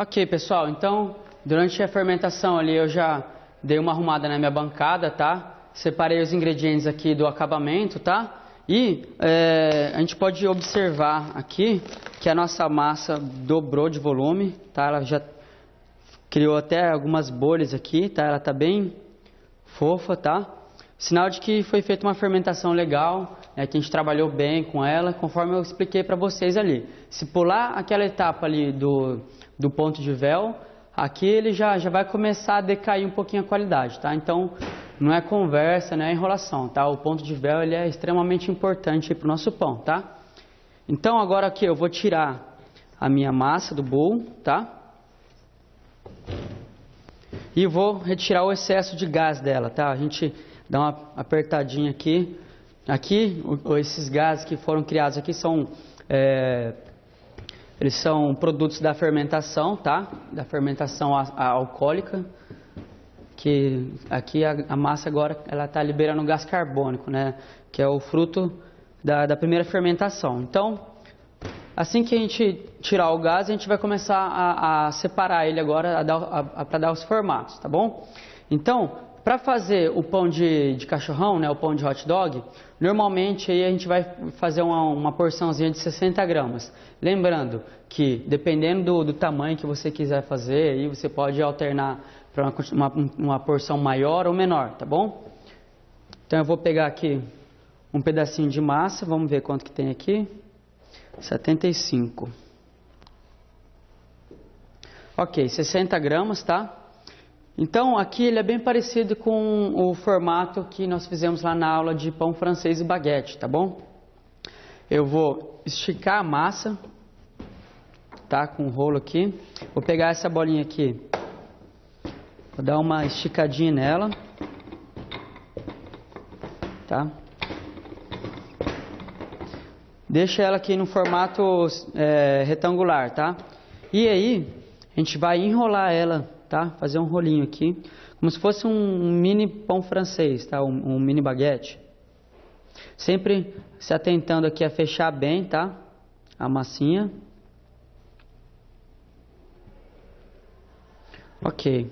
Ok, pessoal, então durante a fermentação ali eu já dei uma arrumada na minha bancada, tá? Separei os ingredientes aqui do acabamento, tá? E a gente pode observar aqui que a nossa massa dobrou de volume, tá? Ela já criou até algumas bolhas aqui, tá? Ela tá bem fofa, tá? Sinal de que foi feita uma fermentação legal, que a gente trabalhou bem com ela, conforme eu expliquei para vocês ali. Se pular aquela etapa ali do ponto de véu, aqui ele já vai começar a decair um pouquinho a qualidade, tá? Então, não é conversa, não é enrolação, tá? O ponto de véu ele é extremamente importante para o nosso pão, tá? Então, agora aqui eu vou tirar a minha massa do bowl, tá? E vou retirar o excesso de gás dela, tá? A gente dá uma apertadinha aqui. Aqui, esses gases que foram criados aqui são... eles são produtos da fermentação, tá? Da fermentação alcoólica. Que aqui a massa agora ela está liberando gás carbônico, né? Que é o fruto da primeira fermentação. Então, assim que a gente tirar o gás, a gente vai começar a separar ele agora para dar os formatos, tá bom? Então, para fazer o pão de cachorrão, né? O pão de hot dog, normalmente aí a gente vai fazer uma porçãozinha de 60 gramas. Lembrando que dependendo do tamanho que você quiser fazer, aí você pode alternar para uma porção maior ou menor, tá bom? Então eu vou pegar aqui um pedacinho de massa, vamos ver quanto que tem aqui. 75. Ok, 60 gramas, tá? Então aqui ele é bem parecido com o formato que nós fizemos lá na aula de pão francês e baguete, tá bom? Eu vou esticar a massa, tá? Com o rolo aqui. Vou pegar essa bolinha aqui. Vou dar uma esticadinha nela, tá? Deixa ela aqui no formato retangular, tá? E aí, a gente vai enrolar ela, tá? Fazer um rolinho aqui, como se fosse um mini pão francês, tá? Um mini baguete. Sempre se atentando aqui a fechar bem, tá? A massinha. Ok.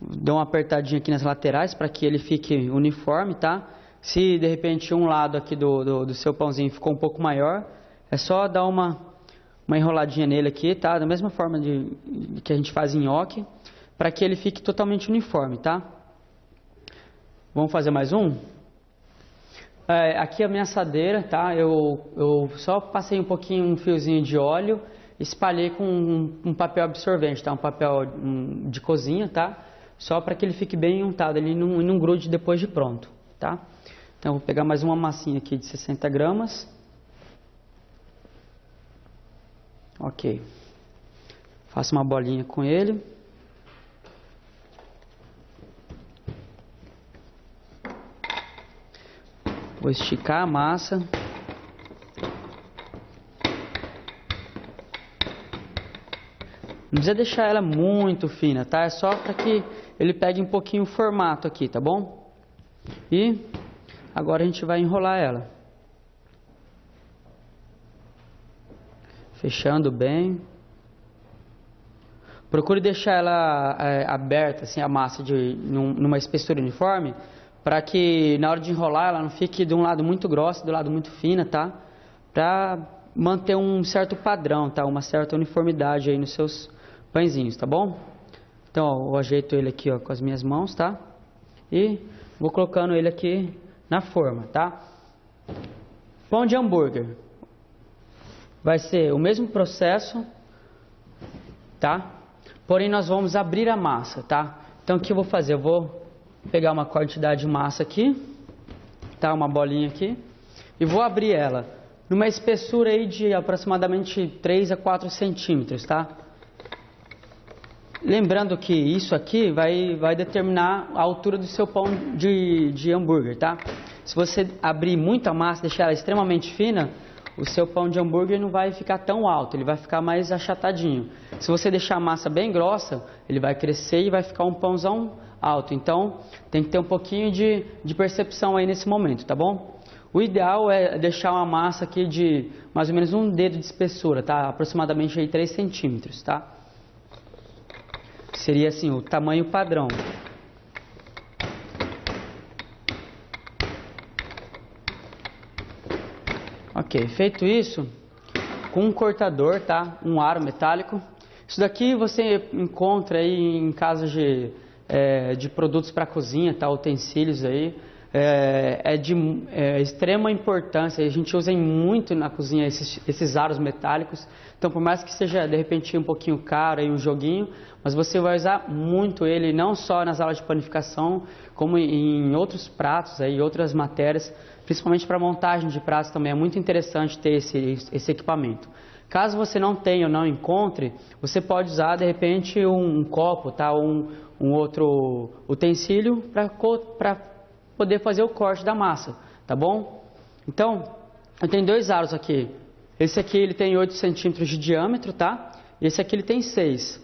Dou uma apertadinha aqui nas laterais para que ele fique uniforme, tá? Se de repente um lado aqui do seu pãozinho ficou um pouco maior, é só dar uma enroladinha nele aqui, tá? Da mesma forma que a gente faz em nhoque, para que ele fique totalmente uniforme, tá? Vamos fazer mais um? Aqui a minha assadeira, tá? Eu só passei um fiozinho de óleo, espalhei com um papel absorvente, tá? Um papel de cozinha, tá? Só para que ele fique bem untado, ele não grude depois de pronto, tá? Então, vou pegar mais uma massinha aqui de 60 gramas. Ok. Faço uma bolinha com ele. Vou esticar a massa. Não precisa deixar ela muito fina, tá? É só para que ele pegue um pouquinho o formato aqui, tá bom? E agora a gente vai enrolar ela. Fechando bem. Procure deixar ela aberta, assim, a massa numa espessura uniforme, para que na hora de enrolar ela não fique de um lado muito grossa, do lado muito fina, tá? Para manter um certo padrão, tá? Uma certa uniformidade aí nos seus pãezinhos, tá bom? Então, ó, eu ajeito ele aqui, ó, com as minhas mãos, tá? E vou colocando ele aqui na forma, tá? Pão de hambúrguer. Vai ser o mesmo processo, tá? Porém, nós vamos abrir a massa, tá? Então, o que eu vou fazer? Eu vou pegar uma quantidade de massa aqui, tá? Uma bolinha aqui. E vou abrir ela numa espessura aí de aproximadamente 3 a 4 centímetros, tá? Lembrando que isso aqui vai determinar a altura do seu pão de hambúrguer, tá? Se você abrir muita massa, deixar ela extremamente fina, o seu pão de hambúrguer não vai ficar tão alto, ele vai ficar mais achatadinho. Se você deixar a massa bem grossa, ele vai crescer e vai ficar um pãozão alto. Então, tem que ter um pouquinho de percepção aí nesse momento, tá bom? O ideal é deixar uma massa aqui de mais ou menos um dedo de espessura, tá? Aproximadamente aí 3 centímetros, tá? Seria assim o tamanho padrão. Ok, feito isso, com um cortador, tá? Um aro metálico. Isso daqui você encontra aí em casas de produtos para cozinha, tá? Utensílios aí. É de extrema importância, a gente usa muito na cozinha esses aros metálicos. Então, por mais que seja de repente um pouquinho caro aí um joguinho, mas você vai usar muito ele não só nas aulas de panificação, como em outros pratos aí, outras matérias, principalmente para montagem de pratos também é muito interessante ter esse equipamento. Caso você não tenha ou não encontre, você pode usar de repente um copo, tá? Um outro utensílio para poder fazer o corte da massa, tá bom? Então, eu tenho 2 aros aqui. Esse aqui ele tem 8 centímetros de diâmetro, tá? E esse aqui ele tem 6.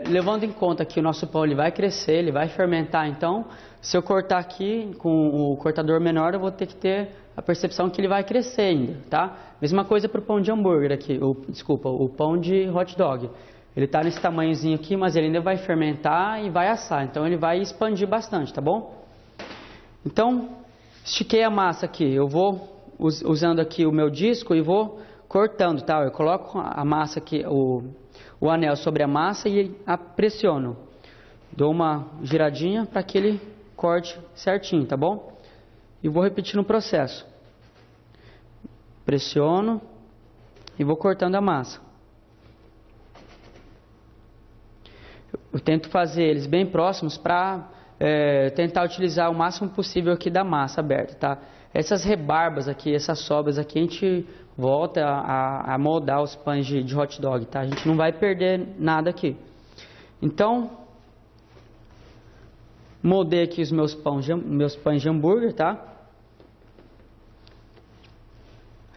Levando em conta que o nosso pão ele vai crescer, ele vai fermentar, então, se eu cortar aqui com o cortador menor, eu vou ter que ter a percepção que ele vai crescer ainda, tá? Mesma coisa para o pão de hambúrguer aqui, o pão de hot dog. Ele está nesse tamanhozinho aqui, mas ele ainda vai fermentar e vai assar, então ele vai expandir bastante, tá bom? Então, estiquei a massa aqui, eu vou usando aqui o meu disco e vou cortando, tá? Eu coloco a massa aqui, o anel sobre a massa e pressiono. Dou uma giradinha para que ele corte certinho, tá bom? E vou repetindo o processo. Pressiono e vou cortando a massa. Eu tento fazer eles bem próximos para tentar utilizar o máximo possível aqui da massa aberta, tá? Essas rebarbas aqui, essas sobras aqui, a gente volta a moldar os pães de hot dog, tá? A gente não vai perder nada aqui. Então, moldei aqui os meus pães de hambúrguer, tá?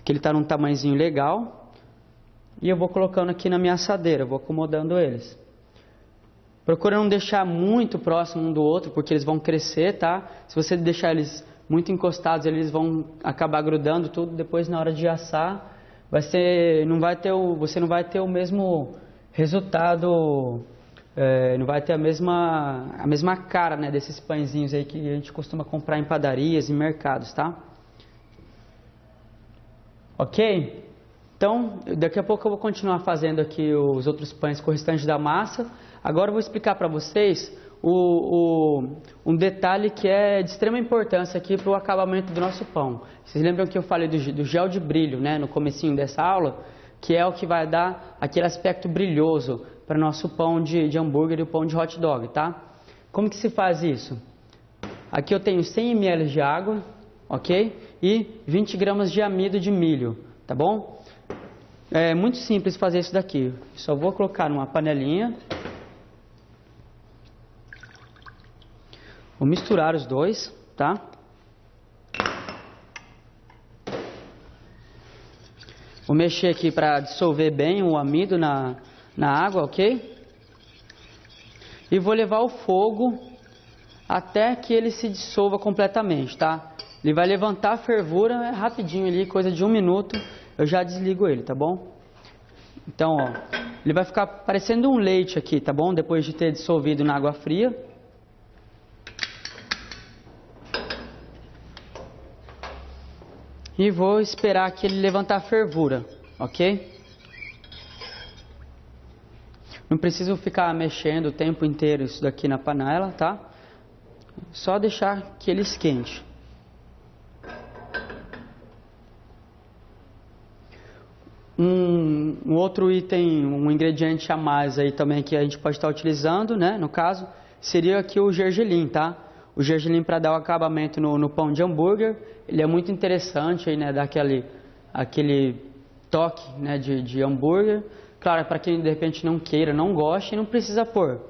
Aqui ele tá num tamanhozinho legal. E eu vou colocando aqui na minha assadeira, vou acomodando eles. Procura não deixar muito próximo um do outro, porque eles vão crescer, tá? Se você deixar eles muito encostados, eles vão acabar grudando tudo. Depois, na hora de assar, você não vai ter o mesmo resultado, não vai ter a mesma cara, né, desses pãezinhos aí que a gente costuma comprar em padarias e mercados, tá? Ok? Então, daqui a pouco eu vou continuar fazendo aqui os outros pães com o restante da massa. Agora eu vou explicar para vocês um detalhe que é de extrema importância aqui para o acabamento do nosso pão. Vocês lembram que eu falei do gel de brilho, né, no comecinho dessa aula? Que é o que vai dar aquele aspecto brilhoso para o nosso pão de hambúrguer e o pão de hot dog, tá? Como que se faz isso? Aqui eu tenho 100 ml de água, ok? E 20 gramas de amido de milho, tá bom? É muito simples fazer isso daqui. Só vou colocar numa panelinha. Vou misturar os dois, tá? Vou mexer aqui para dissolver bem o amido na água, ok? E vou levar o fogo até que ele se dissolva completamente, tá? Ele vai levantar a fervura rapidinho ali, coisa de 1 minuto, eu já desligo ele, tá bom? Então, ó, ele vai ficar parecendo um leite aqui, tá bom? Depois de ter dissolvido na água fria. E vou esperar que ele levantar a fervura, ok? Não preciso ficar mexendo o tempo inteiro isso daqui na panela, tá? Só deixar que ele esquente. Um outro item, um ingrediente a mais aí também que a gente pode estar utilizando, né? No caso, seria aqui o gergelim, tá? O gergelim para dar o acabamento no pão de hambúrguer, ele é muito interessante aí, né? Dar aquele toque, né? De hambúrguer. Claro, para quem de repente não queira, não goste, não precisa pôr.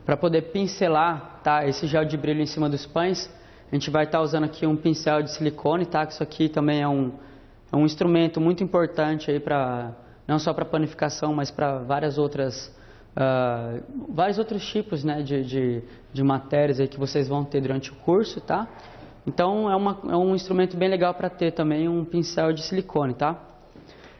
Para poder pincelar, tá, esse gel de brilho em cima dos pães, a gente vai estar usando aqui um pincel de silicone, tá? Que isso aqui também é um instrumento muito importante aí para não só para panificação, mas para várias outras vários outros tipos, né, de matérias aí que vocês vão ter durante o curso, tá? Então é um instrumento bem legal para ter também um pincel de silicone, tá?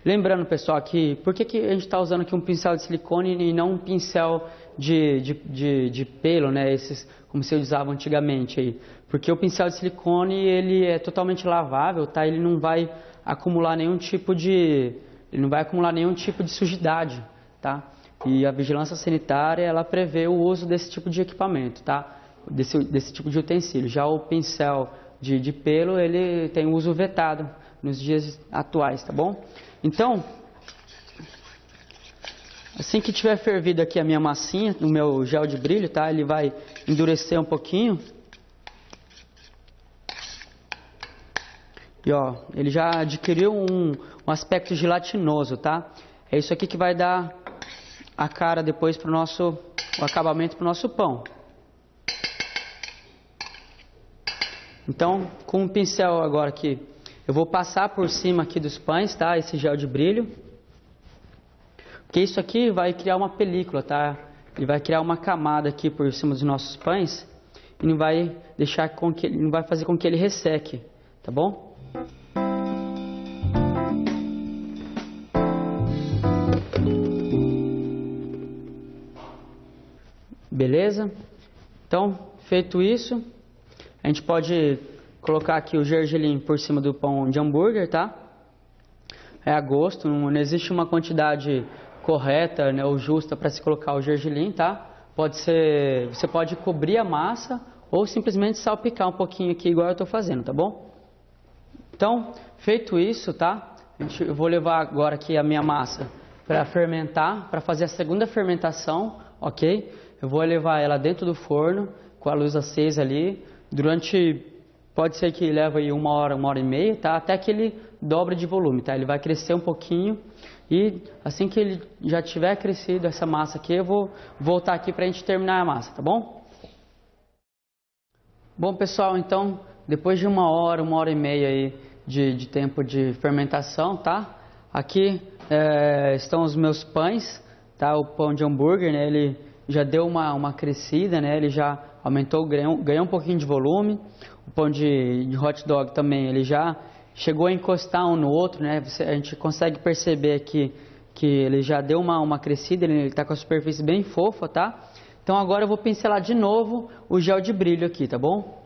Lembrando, pessoal, que por que a gente está usando aqui um pincel de silicone e não um pincel de pelo, né? Esses como se usava antigamente aí. Porque o pincel de silicone ele é totalmente lavável, tá? Ele não vai acumular nenhum tipo de sujidade, tá? E a vigilância sanitária ela prevê o uso desse tipo de equipamento, tá? Desse tipo de utensílio. Já o pincel de pelo ele tem uso vetado nos dias atuais, tá bom? Então, assim que tiver fervido aqui a minha massinha, o meu gel de brilho, tá? Ele vai endurecer um pouquinho. E ó, ele já adquiriu um aspecto gelatinoso, tá? É isso aqui que vai dar a cara depois para o acabamento para o nosso pão. Então, com o pincel agora aqui, eu vou passar por cima aqui dos pães, tá? Esse gel de brilho. Porque isso aqui vai criar uma película, tá? Ele vai criar uma camada aqui por cima dos nossos pães e não vai não vai fazer com que ele resseque, tá bom? Beleza? Então, feito isso, a gente pode colocar aqui o gergelim por cima do pão de hambúrguer, tá? É a gosto, não existe uma quantidade correta, né, ou justa para se colocar o gergelim, tá? Você pode cobrir a massa ou simplesmente salpicar um pouquinho aqui igual eu estou fazendo, tá bom? Então, feito isso, tá? Eu vou levar agora aqui a minha massa para fermentar, para fazer a segunda fermentação, ok? Eu vou levar ela dentro do forno com a luz acesa ali pode ser que leve aí 1 hora e meia, tá? Até que ele dobre de volume, tá? Ele vai crescer um pouquinho e assim que ele já tiver crescido essa massa aqui, eu vou voltar aqui pra gente terminar a massa, tá bom? Bom, pessoal, então, depois de 1 hora e meia aí de tempo de fermentação, tá? Aqui estão os meus pães, tá? O pão de hambúrguer, né? Ele já deu uma crescida, né? Ele já aumentou, ganhou um pouquinho de volume. O pão de hot dog também, ele já chegou a encostar um no outro, né? A gente consegue perceber aqui que ele já deu uma crescida, ele está com a superfície bem fofa, tá? Então agora eu vou pincelar de novo o gel de brilho aqui, tá bom?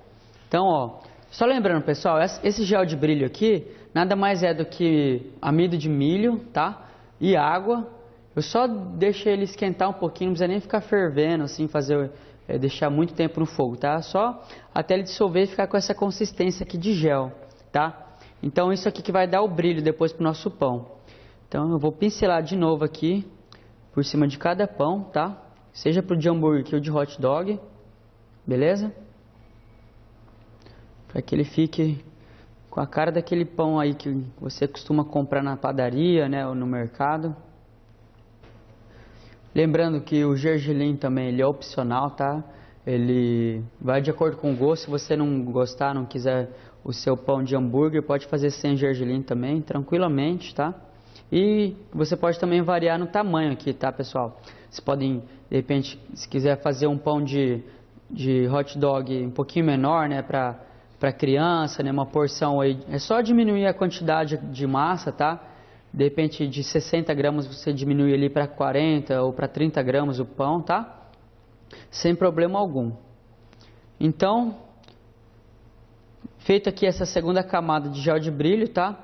Então, ó, só lembrando, pessoal, esse gel de brilho aqui nada mais é do que amido de milho, tá? E água. Eu só deixei ele esquentar um pouquinho, não precisa nem ficar fervendo, assim, deixar muito tempo no fogo, tá? Só até ele dissolver e ficar com essa consistência aqui de gel, tá? Então isso aqui que vai dar o brilho depois pro nosso pão. Então eu vou pincelar de novo aqui, por cima de cada pão, tá? Seja pro de hambúrguer ou de hot dog, beleza? Para que ele fique com a cara daquele pão aí que você costuma comprar na padaria, né? Ou no mercado. Lembrando que o gergelim também ele é opcional, tá? Ele vai de acordo com o gosto. Se você não gostar, não quiser o seu pão de hambúrguer, pode fazer sem gergelim também, tranquilamente, tá? E você pode também variar no tamanho aqui, tá, pessoal? Vocês podem, de repente, se quiser fazer um pão de hot dog um pouquinho menor, né, para criança, né, uma porção aí, é só diminuir a quantidade de massa, tá? De repente de 60 gramas você diminui ali para 40 ou para 30 gramas o pão, tá? Sem problema algum. Então, feito aqui essa segunda camada de gel de brilho, tá?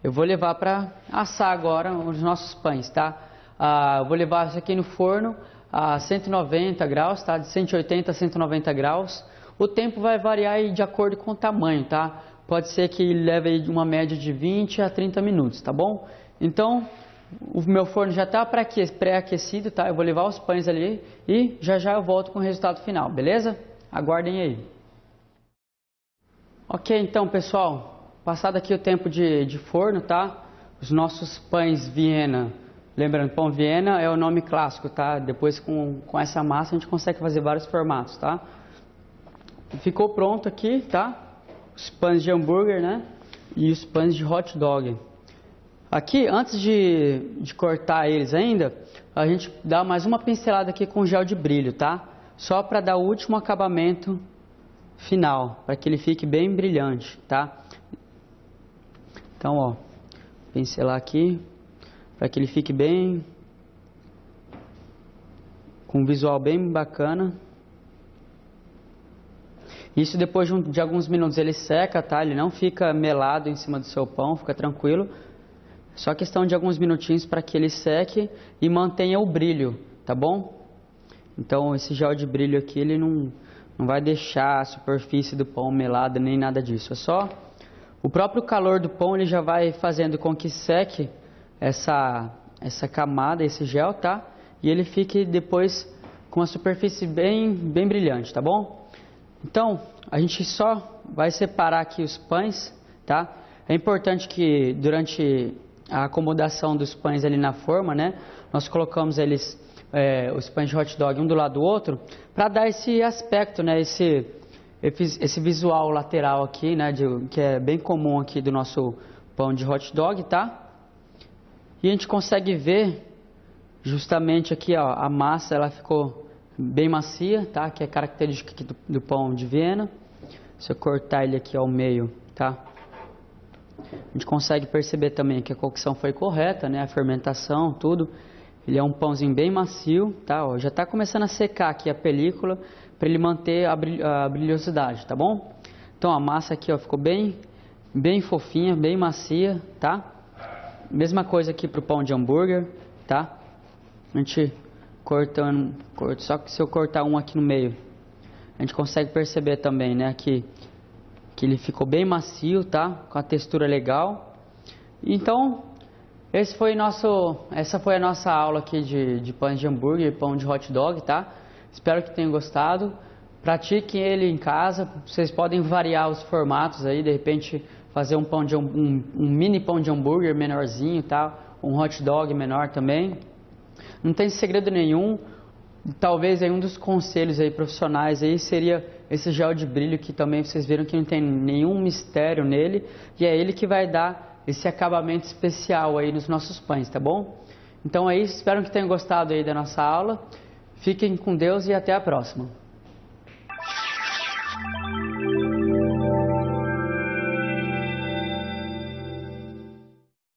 Eu vou levar para assar agora os nossos pães, tá? Eu vou levar isso aqui no forno a 190 graus, tá? De 180 a 190 graus. O tempo vai variar aí de acordo com o tamanho, tá? Pode ser que leve aí uma média de 20 a 30 minutos, tá bom? Então, o meu forno já está pré-aquecido, tá? Eu vou levar os pães ali e já eu volto com o resultado final, beleza? Aguardem aí. Ok, então, pessoal, passado aqui o tempo de forno, tá? Os nossos pães Viena, lembrando, pão Viena é o nome clássico, tá? Depois com essa massa a gente consegue fazer vários formatos, tá? Ficou pronto aqui, tá? Os pães de hambúrguer, né? E os pães de hot dog. Aqui, antes de cortar eles ainda, a gente dá mais uma pincelada aqui com gel de brilho, tá? Só para dar o último acabamento final, para que ele fique bem brilhante, tá? Então, ó, pincelar aqui, para que ele fique bem, com um visual bem bacana. Isso depois de alguns minutos ele seca, tá? Ele não fica melado em cima do seu pão, fica tranquilo. Só questão de alguns minutinhos para que ele seque e mantenha o brilho, tá bom? Então esse gel de brilho aqui, ele não vai deixar a superfície do pão melada nem nada disso. É só o próprio calor do pão, ele já vai fazendo com que seque essa camada, esse gel, tá? E ele fique depois com a superfície bem brilhante, tá bom? Então, a gente só vai separar aqui os pães, tá? É importante que durante a acomodação dos pães ali na forma, né? Nós colocamos eles, os pães de hot dog um do lado do outro, para dar esse aspecto, né? Esse visual lateral aqui, né? Que é bem comum aqui do nosso pão de hot dog, tá? E a gente consegue ver justamente aqui, ó, a massa, ela ficou bem macia, tá? Que é característica aqui do pão de Viena. Se eu cortar ele aqui ao meio, tá? A gente consegue perceber também que a cocção foi correta, né? A fermentação, tudo. Ele é um pãozinho bem macio, tá? Ó, já está começando a secar aqui a película para ele manter a brilhosidade, tá bom? Então a massa aqui, ó, ficou bem fofinha, bem macia, tá? Mesma coisa aqui para o pão de hambúrguer, tá? A gente cortando, só que se eu cortar um aqui no meio, a gente consegue perceber também, né? Que ele ficou bem macio, tá? Com a textura legal. Então, essa foi a nossa aula aqui de pães de hambúrguer e pão de hot dog, tá? Espero que tenham gostado. Pratiquem ele em casa. Vocês podem variar os formatos aí, de repente fazer um mini pão de hambúrguer menorzinho, tá? Um hot dog menor também. Não tem segredo nenhum. Talvez aí um dos conselhos aí profissionais aí seria esse gel de brilho, que também vocês viram que não tem nenhum mistério nele, e é ele que vai dar esse acabamento especial aí nos nossos pães, tá bom? Então é isso, espero que tenham gostado aí da nossa aula. Fiquem com Deus e até a próxima.